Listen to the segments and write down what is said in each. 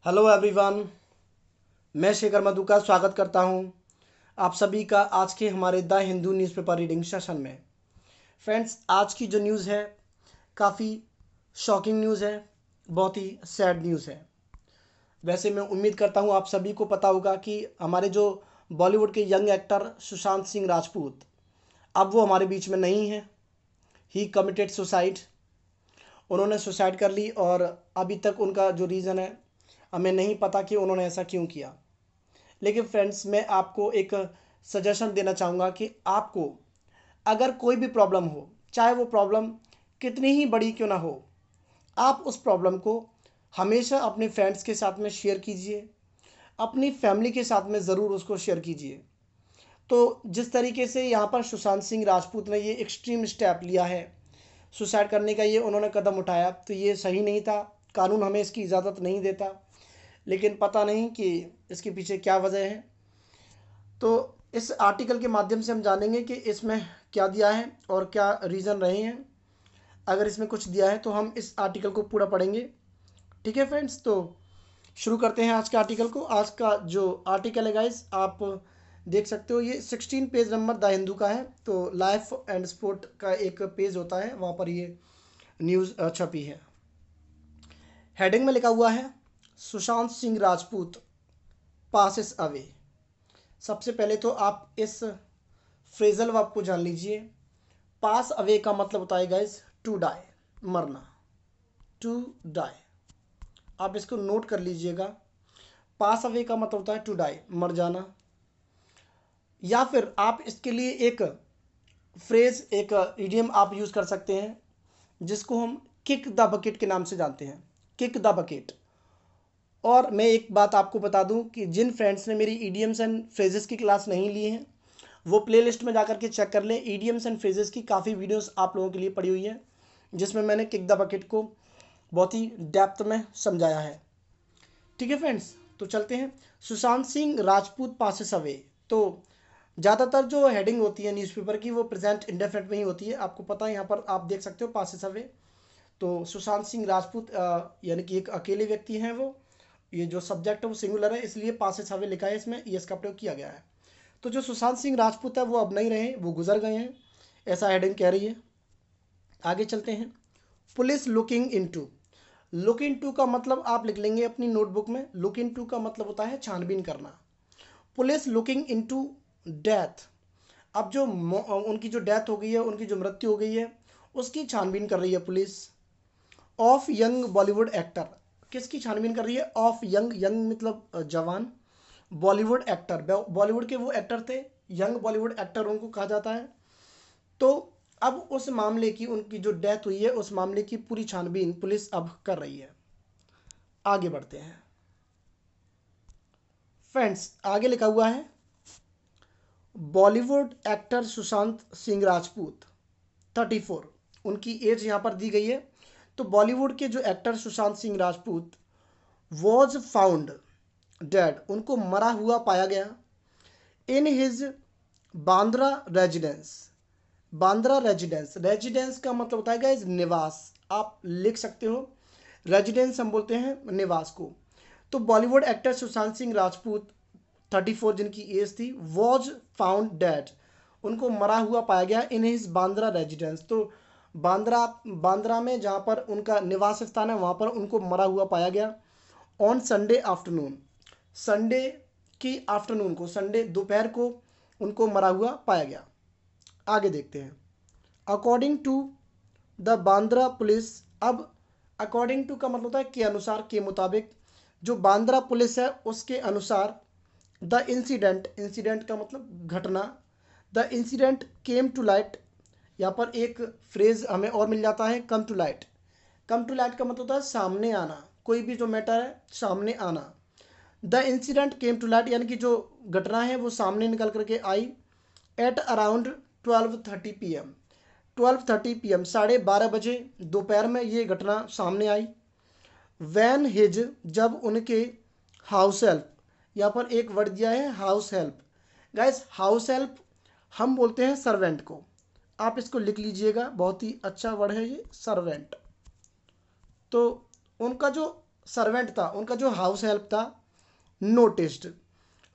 Hello everyone. मैं शेखर मधु का स्वागत करता हूं आप सभी का आज के हमारे the Hindu newspaper reading session में। फ्रेंड्स, आज की जो न्यूज़ है काफ़ी शॉकिंग न्यूज़ है, बहुत ही सैड न्यूज़ है। वैसे मैं उम्मीद करता हूं आप सभी को पता होगा कि हमारे जो बॉलीवुड के यंग एक्टर सुशांत सिंह राजपूत, अब वो हमारे बीच में नहीं है। ही कमिटेड सुसाइड। उन्होंने सुसाइड कर ली और अभी तक उनका जो रीज़न है हमें नहीं पता कि उन्होंने ऐसा क्यों किया। लेकिन फ्रेंड्स, मैं आपको एक सजेशन देना चाहूँगा कि आपको अगर कोई भी प्रॉब्लम हो, चाहे वो प्रॉब्लम कितनी ही बड़ी क्यों ना हो, आप उस प्रॉब्लम को हमेशा अपने फ्रेंड्स के साथ में शेयर कीजिए, अपनी फैमिली के साथ में ज़रूर उसको शेयर कीजिए। तो जिस तरीके से यहाँ पर सुशांत सिंह राजपूत ने ये एक्सट्रीम स्टेप लिया है, सुसाइड करने का ये उन्होंने कदम उठाया, तो ये सही नहीं था। कानून हमें इसकी इजाज़त नहीं देता, लेकिन पता नहीं कि इसके पीछे क्या वजह है। तो इस आर्टिकल के माध्यम से हम जानेंगे कि इसमें क्या दिया है और क्या रीज़न रहे हैं। अगर इसमें कुछ दिया है तो हम इस आर्टिकल को पूरा पढ़ेंगे। ठीक है फ्रेंड्स, तो शुरू करते हैं आज के आर्टिकल को। आज का जो आर्टिकल है गाइस, आप देख सकते हो, ये 16 पेज नंबर द हिंदू का है। तो लाइफ एंड स्पोर्ट का एक पेज होता है, वहाँ पर ये न्यूज़ छपी है। हेडिंग में लिखा हुआ है, सुशांत सिंह राजपूत पासेस अवे। सबसे पहले तो आप इस फ्रेजल वर्ब को जान लीजिए। पास अवे का मतलब होता है गाइस टू डाई, मरना, टू डाई। आप इसको नोट कर लीजिएगा। पास अवे का मतलब होता है टू डाई, मर जाना। या फिर आप इसके लिए एक फ्रेज, एक इडियम आप यूज़ कर सकते हैं, जिसको हम किक द बकेट के नाम से जानते हैं। Kick the bucket. और मैं एक बात आपको बता दूं कि जिन फ्रेंड्स ने मेरी ईडियम्स एंड फ्रेजेस की क्लास नहीं ली है, वो प्लेलिस्ट में जाकर के चेक कर लें। ईडियम्स एंड फ्रेजेस की काफ़ी वीडियोस आप लोगों के लिए पड़ी हुई है, जिसमें मैंने किक द बकेट को बहुत ही डेप्थ में समझाया है। ठीक है फ्रेंड्स, तो चलते हैं। Sushant Singh Rajput passes away. तो ज़्यादातर जो हेडिंग होती है न्यूज़पेपर की, वो प्रेजेंट इंडेफिनिट में ही होती है। आपको पता है, यहाँ पर आप देख सकते हो पासेस अवे। तो सुशांत सिंह राजपूत यानी कि एक अकेले व्यक्ति हैं वो। ये जो सब्जेक्ट है वो सिंगुलर है, इसलिए पासेस अवे लिखा है, इसमें यस का प्रयोग किया गया है। तो जो सुशांत सिंह राजपूत है वो अब नहीं रहे, वो गुजर गए हैं, ऐसा हेडिंग कह रही है। आगे चलते हैं। Police looking into. Look into का मतलब आप लिख लेंगे अपनी नोटबुक में। लुक इनटू का मतलब होता है छानबीन करना। Police looking into death. अब जो उनकी जो डेथ हो गई है, उनकी जो मृत्यु हो गई है, उसकी छानबीन कर रही है police. Of young Bollywood actor. किसकी छानबीन कर रही है? Of young. यंग मतलब जवान। बॉलीवुड एक्टर, बॉलीवुड के वो एक्टर थे, यंग बॉलीवुड एक्टर उनको कहा जाता है। तो अब उस मामले की, उनकी जो डेथ हुई है, उस मामले की पूरी छानबीन पुलिस अब कर रही है। आगे बढ़ते हैं फ्रेंड्स। आगे लिखा हुआ है, बॉलीवुड एक्टर सुशांत सिंह राजपूत 34, उनकी एज यहाँ पर दी गई है। तो बॉलीवुड के जो actor Sushant Singh Rajput was found dead, उनको मरा हुआ पाया गया in his Bandra residence. Bandra residence, residence का मतलब होता है गाइस निवास। आप लिख सकते हो, रेजिडेंस हम बोलते हैं निवास को। तो बॉलीवुड एक्टर सुशांत सिंह राजपूत 34 जिनकी एज थी, वॉज फाउंड डेड, उनको मरा हुआ पाया गया इन हिज बांद्रा रेजिडेंस। तो बांद्रा, बांद्रा में जहाँ पर उनका निवास स्थान है, वहाँ पर उनको मरा हुआ पाया गया ऑन संडे आफ्टरनून। संडे की आफ्टरनून को, संडे दोपहर को उनको मरा हुआ पाया गया। आगे देखते हैं। According to the Bandra police. अब अकॉर्डिंग टू का मतलब होता है के अनुसार, के मुताबिक। जो बांद्रा पुलिस है उसके अनुसार द इंसिडेंट, इंसिडेंट का मतलब घटना, the incident came to light. यहाँ पर एक फ्रेज हमें और मिल जाता है, come to light. Come to light का मतलब होता है सामने आना, कोई भी जो मैटर है सामने आना। The incident came to light यानी कि जो घटना है वो सामने निकल करके आई एट अराउंड 12:30 PM। 12:30 PM, 12:30 बजे दोपहर में ये घटना सामने आई। वैन हिज, जब उनके हाउस हेल्प, यहाँ पर एक वर्ड दिया है house help. Guys, house help हम बोलते हैं सर्वेंट को, आप इसको लिख लीजिएगा, बहुत ही अच्छा वर्ड है ये सर्वेंट। तो उनका जो सर्वेंट था, उनका जो हाउस हेल्प था, noticed,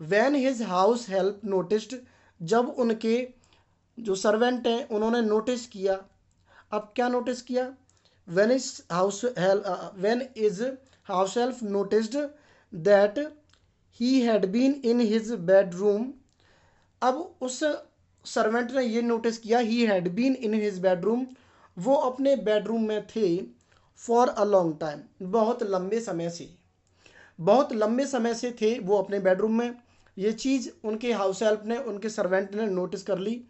when his house help noticed, जब उनके जो सर्वेंट हैं उन्होंने नोटिस किया। अब क्या नोटिस किया? When is house help noticed that he had been in his bedroom. अब उस सर्वेंट ने ये नोटिस किया, he had been in his bedroom, वो अपने बेडरूम में थे, फॉर अ लॉन्ग टाइम, बहुत लंबे समय से थे वो अपने बेडरूम में। ये चीज़ उनके हाउस हेल्प ने, उनके सर्वेंट ने नोटिस कर ली।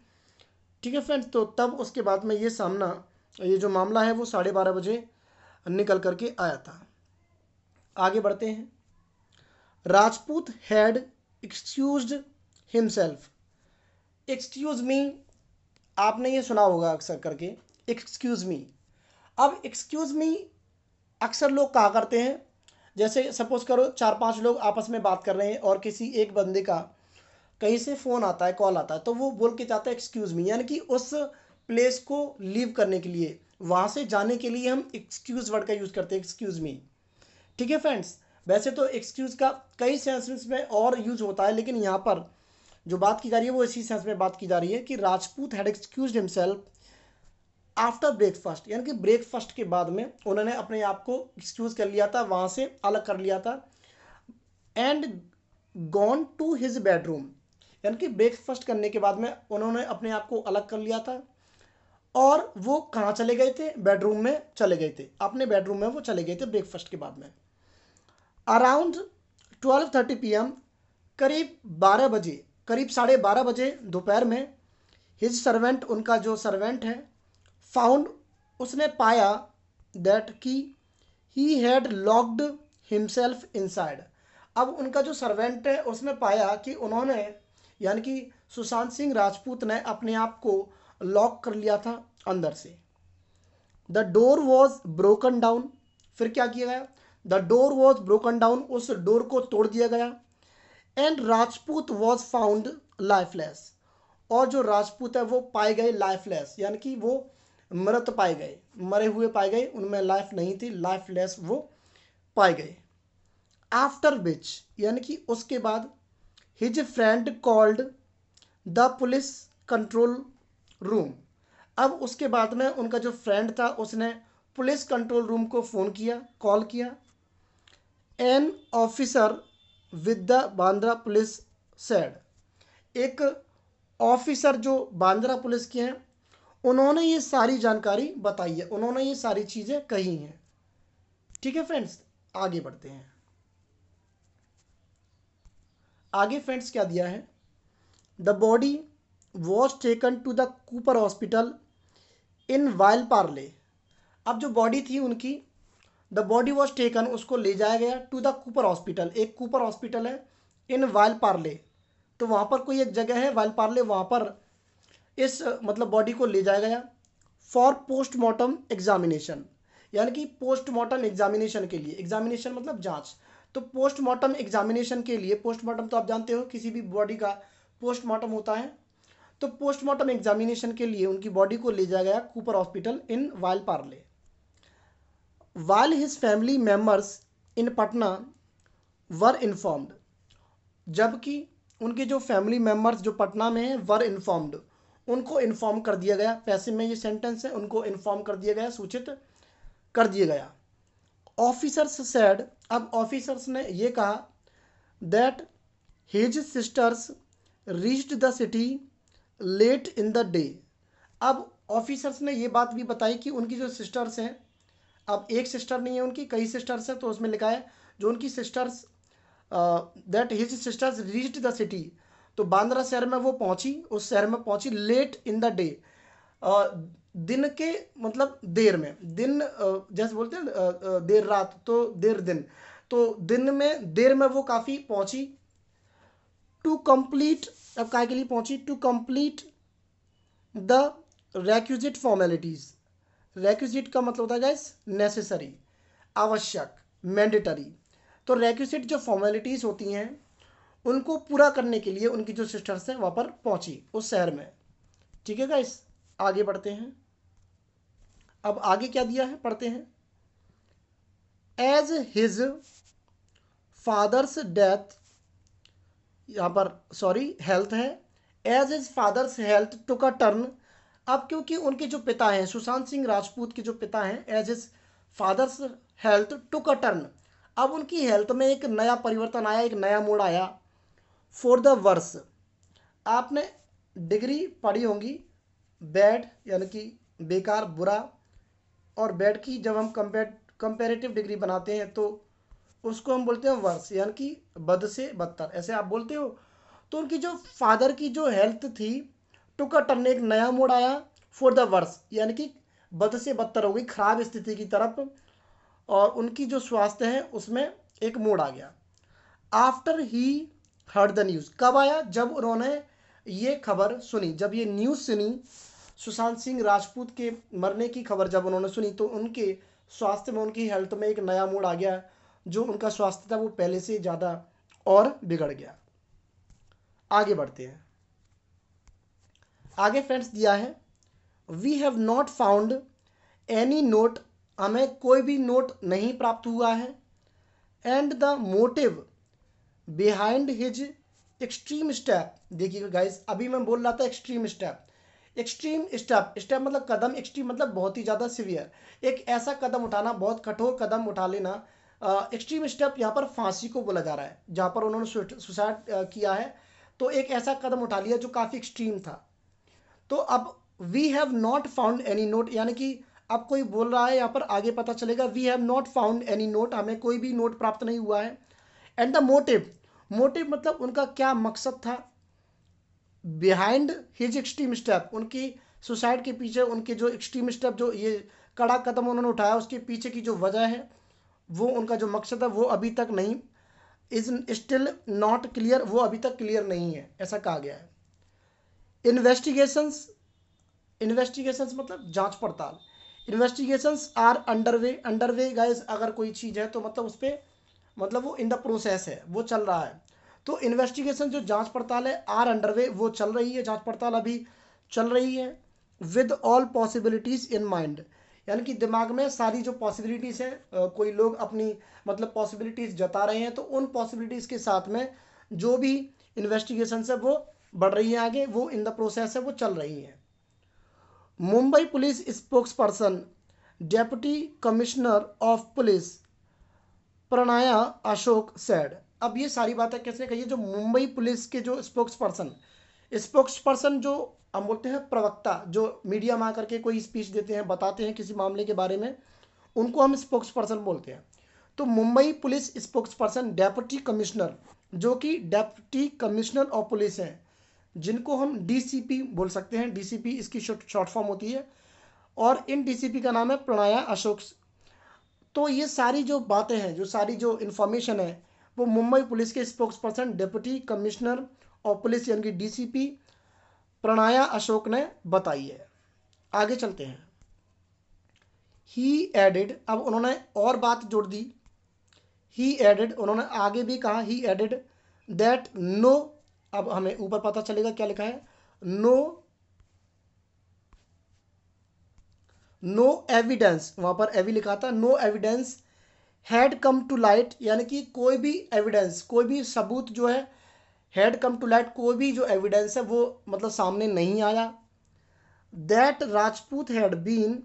ठीक है फ्रेंड्स, तो तब उसके बाद में ये जो मामला है वो 12:30 बजे निकल करके आया था। आगे बढ़ते हैं। Rajput had excused himself. Excuse me, आपने ये सुना होगा अक्सर करके, एक्सक्यूज मी। अब एक्सक्यूज मी अक्सर लोग कहा करते हैं, जैसे सपोज करो 4-5 लोग आपस में बात कर रहे हैं और किसी एक बंदे का कहीं से फ़ोन आता है, कॉल आता है, तो वो बोल के चाहता है एक्सक्यूज़ मी, यानी कि उस प्लेस को लीव करने के लिए, वहाँ से जाने के लिए हम एक्सक्यूज़ वर्ड का यूज़ करते हैं, एक्सक्यूज़ मी। ठीक है फ्रेंड्स, वैसे तो एक्सक्यूज़ का कई सेंस में और यूज होता है, लेकिन यहाँ पर जो बात की जा रही है वो इसी सेंस में बात की जा रही है कि Rajput had excused himself after breakfast, यानी कि ब्रेकफास्ट के बाद में उन्होंने अपने आप को एक्सक्यूज़ कर लिया था, वहाँ से अलग कर लिया था। And gone to his bedroom, यानी कि ब्रेकफास्ट करने के बाद में उन्होंने अपने आप को अलग कर लिया था और वो कहाँ चले गए थे? बेडरूम में चले गए थे, अपने बेडरूम में वो चले गए थे ब्रेकफास्ट के बाद में। अराउंड 12:30 PM, करीब 12 बजे, करीब 12:30 बजे दोपहर में, हिज सर्वेंट, उनका जो सर्वेंट है, फाउंड, उसने पाया, दैट कि he had locked himself inside. अब उनका जो सर्वेंट है उसने पाया कि उन्होंने, यानी कि सुशांत सिंह राजपूत ने अपने आप को लॉक कर लिया था अंदर से। The door was broken down, फिर क्या किया गया? The door was broken down, उस डोर को तोड़ दिया गया। And Rajput was found lifeless, और जो राजपूत है वो पाए गए लाइफलेस, यानी कि वो मृत पाए गए, मरे हुए पाए गए, उनमें लाइफ नहीं थी, लाइफलेस वो पाए गए। आफ्टर विच, यानी कि उसके बाद, his friend called the police control room. अब उसके बाद में उनका जो फ्रेंड था उसने पुलिस कंट्रोल रूम को फ़ोन किया, कॉल किया। An officer with the Bandra police said, एक ऑफिसर जो बांद्रा पुलिस के हैं उन्होंने ये सारी जानकारी बताई है, उन्होंने ये सारी चीज़ें कही हैं। ठीक है फ्रेंड्स, आगे बढ़ते हैं। आगे फ्रेंड्स क्या दिया है? The body was taken to the Cooper hospital in Vile Parle. अब जो बॉडी थी उनकी, द बॉडी वॉज टेकन, उसको ले जाया गया, टू द कूपर हॉस्पिटल, एक कूपर हॉस्पिटल है, इन वाइल पार्ले, तो वहाँ पर कोई एक जगह है वाइल पार्ले, वहाँ पर इस मतलब बॉडी को ले जाया गया फॉर पोस्टमार्टम एग्जामिनेशन, यानी कि पोस्टमार्टम एग्जामिनेशन के लिए, एग्जामिनेशन मतलब जांच, तो पोस्टमार्टम एग्जामिनेशन के लिए, पोस्टमार्टम तो आप जानते हो किसी भी बॉडी का पोस्टमार्टम होता है, तो पोस्टमार्टम एग्जामिनेशन के लिए उनकी बॉडी को ले जाया गया Cooper hospital in Vile Parle. While his family members in Patna were informed, जबकि उनके जो फैमिली मेम्बर्स जो पटना में हैं वर इन्फॉर्म्ड, उनको इन्फॉर्म कर दिया गया, पैसे में ये सेंटेंस है, उनको इन्फॉर्म कर दिया गया, सूचित कर दिया गया। ऑफिसर्स सेड, अब ऑफिसर्स ने ये कहा, that his sisters reached the city late in the day. अब ऑफिसर्स ने ये बात भी बताई कि उनकी जो सिस्टर्स हैं, अब एक सिस्टर नहीं है उनकी, कई सिस्टर्स हैं, तो उसमें लिखा है जो उनकी sisters, that his sisters reached the city, तो बांद्रा शहर में वो पहुंची, उस शहर में पहुंची, लेट इन द डे, दिन के मतलब देर में, दिन जैसे बोलते हैं देर रात, तो देर दिन, तो दिन में देर में वो काफ़ी पहुंची। टू कंप्लीट, अब काय के लिए पहुंची? To complete the requisite formalities, requisite का मतलब होता है गाइस नेसेसरी, आवश्यक, मैंडेटरी, तो रेक्विजिट जो फॉर्मेलिटीज़ होती हैं उनको पूरा करने के लिए उनकी जो सिस्टर्स हैं वहाँ पर पहुँची उस शहर में। ठीक है गाइस, आगे बढ़ते हैं। अब आगे क्या दिया है पढ़ते हैं। एज हिज फादर्स डेथ, यहाँ पर सॉरी हेल्थ है, as his father's health took a turn. अब क्योंकि उनके जो पिता हैं, सुशांत सिंह राजपूत के जो पिता हैं, as his father's health took a turn, अब उनकी हेल्थ में एक नया परिवर्तन आया, एक नया मोड़ आया। फॉर द वर्स, आपने डिग्री पढ़ी होंगी, बैड यानी कि बेकार, बुरा, और बैड की जब हम कंपेरेटिव डिग्री बनाते हैं तो उसको हम बोलते हैं वर्स, यानी कि बद से बदतर, ऐसे आप बोलते हो। तो उनकी जो फादर की जो हेल्थ थी, टुक अ टर्न, एक नया मोड़ आया। फॉर द वर्स यानी कि बद से बदतर हो गई, खराब स्थिति की तरफ, और उनकी जो स्वास्थ्य है उसमें एक मोड़ आ गया। After he heard the news, कब आया? जब उन्होंने ये खबर सुनी, जब ये न्यूज़ सुनी, सुशांत सिंह राजपूत के मरने की खबर जब उन्होंने सुनी, तो उनके स्वास्थ्य में, उनकी हेल्थ में एक नया मोड़ आ गया। जो उनका स्वास्थ्य था वो पहले से ज़्यादा और बिगड़ गया। आगे बढ़ते हैं। आगे फ्रेंड्स दिया है, we have not found any note, हमें कोई भी नोट नहीं प्राप्त हुआ है। And the motive behind his extreme step, देखिएगा गाइस, अभी मैं बोल रहा था extreme step, extreme step, step मतलब कदम, एक्सट्रीम मतलब बहुत ही ज़्यादा सीवियर, एक ऐसा कदम उठाना, बहुत कठोर कदम उठा लेना। एक्सट्रीम स्टेप यहाँ पर फांसी को बोला जा रहा है, जहाँ पर उन्होंने सुसाइड किया है, तो एक ऐसा कदम उठा लिया जो काफ़ी एक्सट्रीम था। तो अब we have not found any note, यानी कि अब कोई बोल रहा है यहाँ पर, आगे पता चलेगा, we have not found any note, हमें कोई भी नोट प्राप्त नहीं हुआ है। एंड द मोटिव, मोटिव मतलब उनका क्या मकसद था, बिहाइंड हिज एक्सट्रीम स्टेप, उनकी सुसाइड के पीछे, उनके जो एक्सट्रीम स्टेप, जो ये कड़ा कदम उन्होंने उठाया, उसके पीछे की जो वजह है, वो उनका जो मकसद है वो अभी तक नहीं, इज स्टिल नॉट क्लियर, वो अभी तक क्लियर नहीं है, ऐसा कहा गया है। इन्वेस्टिगेशंस, इन्वेस्टिगेशंस मतलब जांच पड़ताल, investigations are underway, underway guys अगर कोई चीज़ है तो मतलब उस पर, मतलब वो इन द प्रोसेस है, वो चल रहा है। तो इन्वेस्टिगेशन जो जांच पड़ताल है, आर अंडरवे, वो चल रही है, जांच पड़ताल अभी चल रही है। With all possibilities in mind, यानी कि दिमाग में सारी जो पॉसिबिलिटीज़ है, कोई लोग अपनी मतलब पॉसिबिलिटीज़ जता रहे हैं, तो उन पॉसिबिलिटीज़ के साथ में जो भी इन्वेस्टिगेशन है वो बढ़ रही है आगे, वो इन द प्रोसेस है, वो चल रही है। Mumbai police spokes person deputy commissioner of police Pranaya Ashok sad, अब ये सारी बातें कैसे कही, जो मुंबई पुलिस के जो स्पोक्स पर्सन जो हम बोलते हैं प्रवक्ता, जो मीडिया में आकर के कोई स्पीच देते हैं, बताते हैं किसी मामले के बारे में, उनको हम स्पोक्स पर्सन बोलते हैं। तो Mumbai police spokes person deputy commissioner, जो कि डेप्यूटी कमिश्नर ऑफ पुलिस हैं, जिनको हम डीसीपी बोल सकते हैं, डीसीपी इसकी शॉर्ट फॉर्म होती है, और इन डीसीपी का नाम है प्रणया अशोक। तो ये सारी जो बातें हैं, जो सारी जो इन्फॉर्मेशन है, वो मुंबई पुलिस के spokes person deputy commissioner of police यानी कि डीसीपी प्रणया अशोक ने बताई है। आगे चलते हैं। ही एडेड, अब उन्होंने और बात जोड़ दी। ही एडेड, उन्होंने आगे भी कहा, ही एडेड दैट नो, अब हमें ऊपर पता चलेगा क्या लिखा है, नो, नो एविडेंस, वहां पर एवी लिखा था, no evidence had come to light, यानी कि कोई भी एविडेंस, कोई भी सबूत जो है, हैड कम टू लाइट, कोई भी जो एविडेंस है वो मतलब सामने नहीं आया। That Rajput had been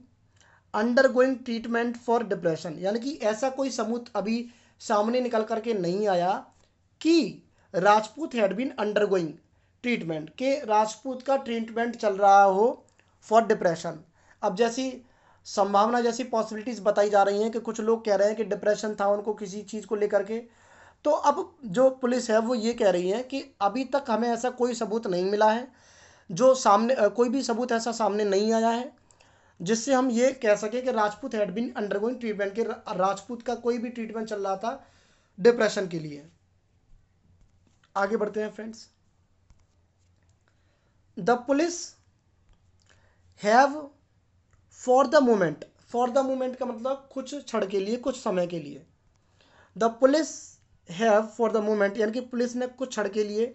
undergoing treatment for depression, यानी कि ऐसा कोई सबूत अभी सामने निकल करके नहीं आया कि Rajput had been undergoing treatment, के राजपूत का ट्रीटमेंट चल रहा हो फॉर डिप्रेशन। अब जैसी संभावना, जैसी पॉसिबिलिटीज़ बताई जा रही हैं कि कुछ लोग कह रहे हैं कि डिप्रेशन था उनको किसी चीज़ को लेकर के, तो अब जो पुलिस है वो ये कह रही है कि अभी तक हमें ऐसा कोई सबूत नहीं मिला है, जो सामने कोई भी सबूत ऐसा सामने नहीं आया है जिससे हम ये कह सकें कि Rajput had been undergoing treatment, के राजपूत का कोई भी ट्रीटमेंट चल रहा था डिप्रेशन के लिए। आगे बढ़ते हैं friends. The police have for the moment, for the moment का मतलब कुछ क्षण के लिए, कुछ समय के लिए। The police have for the moment, यानी कि पुलिस ने कुछ क्षण के लिए,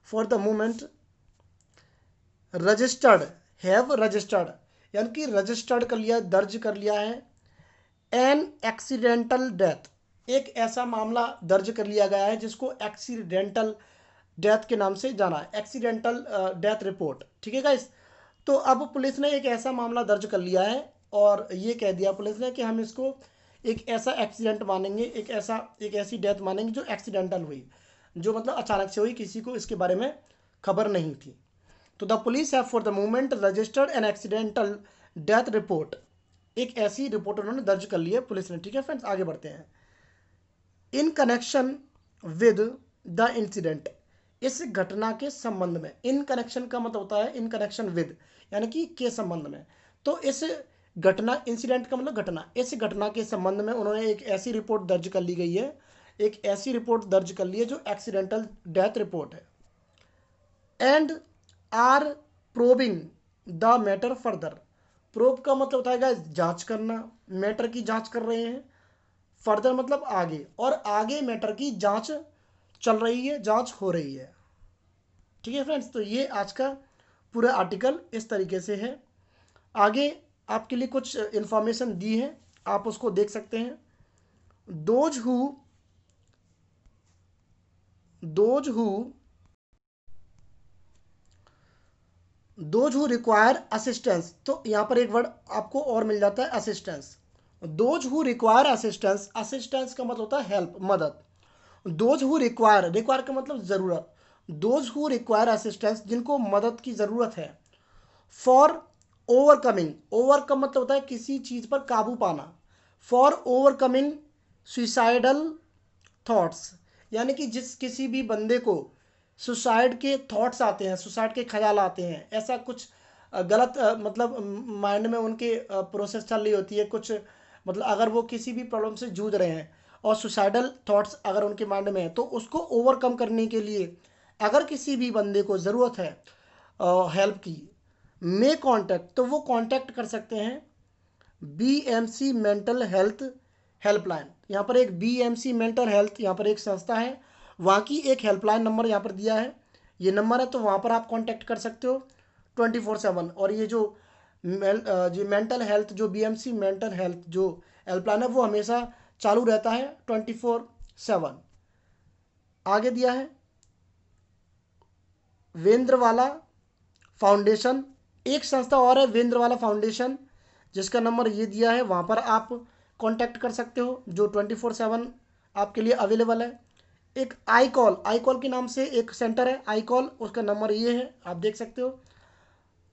for the moment registered, have registered, यानी कि रजिस्टर्ड कर लिया, दर्ज कर लिया है, एन एक्सीडेंटल डेथ, एक ऐसा मामला दर्ज कर लिया गया है जिसको एक्सीडेंटल डेथ के नाम से जाना है, एक्सीडेंटल डेथ रिपोर्ट। ठीक है गाइस। तो अब पुलिस ने एक ऐसा मामला दर्ज कर लिया है और ये कह दिया पुलिस ने कि हम इसको एक ऐसा एक्सीडेंट मानेंगे, एक ऐसी डेथ मानेंगे जो एक्सीडेंटल हुई, जो मतलब अचानक से हुई, किसी को इसके बारे में खबर नहीं थी। तो the police have for the moment registered an accidental death report, एक ऐसी रिपोर्ट उन्होंने दर्ज कर ली है पुलिस ने। ठीक है फ्रेंड्स, आगे बढ़ते हैं। In connection with the incident, इस घटना के संबंध में। इन कनेक्शन का मतलब होता है इन कनेक्शन विद, यानी कि के संबंध में। तो इस घटना, इंसिडेंट का मतलब घटना, इस घटना के संबंध में उन्होंने एक ऐसी रिपोर्ट दर्ज कर ली गई है, एक ऐसी रिपोर्ट दर्ज कर ली है जो एक्सीडेंटल डेथ रिपोर्ट है। And are probing the matter further, probe का मतलब होता है गाइस जांच करना, मैटर की जांच कर रहे हैं, फर्दर मतलब आगे, और आगे मैटर की जांच चल रही है, जांच हो रही है। ठीक है फ्रेंड्स, तो ये आज का पूरा आर्टिकल इस तरीके से है। आगे आपके लिए कुछ इंफॉर्मेशन दी है, आप उसको देख सकते हैं। दोज हु रिक्वायर असिस्टेंस, तो यहाँ पर एक वर्ड आपको और मिल जाता है, assistance. Those who require assistance, assistance का मतलब होता है हेल्प, मदद। दोज हु रिक्वायर, रिक्वायर का मतलब ज़रूरत, दोज हु रिक्वायर असिस्टेंस, जिनको मदद की ज़रूरत है। फॉर ओवरकमिंग, ओवर का मतलब होता है किसी चीज़ पर काबू पाना। फॉर ओवरकमिंग सुसाइडल थॉट्स, यानी कि जिस किसी भी बंदे को सुसाइड के थॉट्स आते हैं, सुसाइड के ख्याल आते हैं, ऐसा कुछ गलत मतलब माइंड में उनके प्रोसेस चल रही होती है कुछ, मतलब अगर वो किसी भी प्रॉब्लम से जूझ रहे हैं और सुसाइडल थॉट्स अगर उनके माइंड में है, तो उसको ओवरकम करने के लिए अगर किसी भी बंदे को ज़रूरत है हेल्प की, मे कांटेक्ट, तो वो कांटेक्ट कर सकते हैं बीएमसी मेंटल हेल्थ हेल्पलाइन। यहाँ पर एक बीएमसी मेंटल हेल्थ, यहाँ पर एक संस्था है, वहाँ की एक हेल्पलाइन नंबर यहाँ पर दिया है, ये नंबर है, तो वहाँ पर आप कांटेक्ट कर सकते हो 24/7। और ये जो मेंटल हेल्थ, जो बीएमसी मेंटल हेल्थ जो हेल्पलाइन है, वो हमेशा चालू रहता है 24/7। आगे दिया है वेंद्रवाला फाउंडेशन, एक संस्था और है वेंद्रवाला फाउंडेशन, जिसका नंबर ये दिया है, वहाँ पर आप कांटेक्ट कर सकते हो, जो 24/7 आपके लिए अवेलेबल है। एक आई कॉल, आई कॉल के नाम से एक सेंटर है आई कॉल, उसका नंबर ये है, आप देख सकते हो,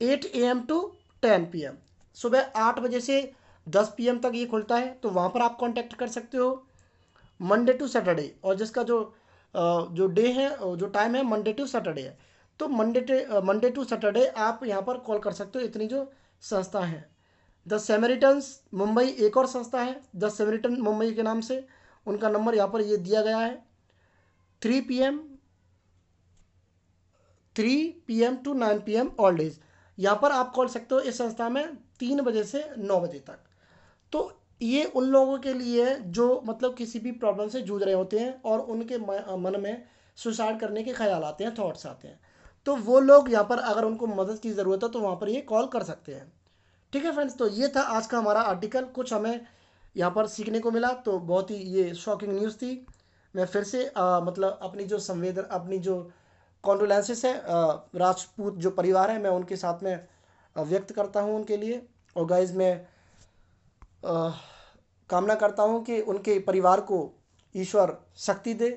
8 AM टू 10 PM, सुबह 8 बजे से 10 PM तक ये खुलता है, तो वहाँ पर आप कांटेक्ट कर सकते हो मंडे टू सैटरडे, और जिसका जो डे है, जो टाइम है, मंडे टू सैटरडे है। तो मंडे टू सैटरडे आप यहाँ पर कॉल कर सकते हो, इतनी जो संस्था है। द सेमेरिटन्स मुंबई एक और संस्था है, द सेमेरिटन मुंबई के नाम से, उनका नंबर यहाँ पर ये दिया गया है, 3 PM to 9 PM all days. यहाँ पर आप कॉल सकते हो इस संस्था में 3 बजे से 9 बजे तक। तो ये उन लोगों के लिए है जो मतलब किसी भी प्रॉब्लम से जूझ रहे होते हैं और उनके मन में सुसाइड करने के ख्याल आते हैं, थॉट्स आते हैं, तो वो लोग यहाँ पर अगर उनको मदद की ज़रूरत है तो वहाँ पर ये कॉल कर सकते हैं। ठीक है फ्रेंड्स, तो ये था आज का हमारा आर्टिकल, कुछ हमें यहाँ पर सीखने को मिला, तो बहुत ही ये शॉकिंग न्यूज़ थी। मैं फिर से मतलब अपनी जो अपनी जो कॉन्डोलेंसेस है राजपूत जो परिवार है, मैं उनके साथ में व्यक्त करता हूँ उनके लिए। और गाइज मैं अ, कामना करता हूँ कि उनके परिवार को ईश्वर शक्ति दे,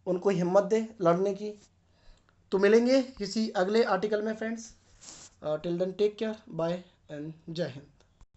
उनको हिम्मत दे लड़ने की। तो मिलेंगे किसी अगले आर्टिकल में friends, till then take care, bye and जय हिंद।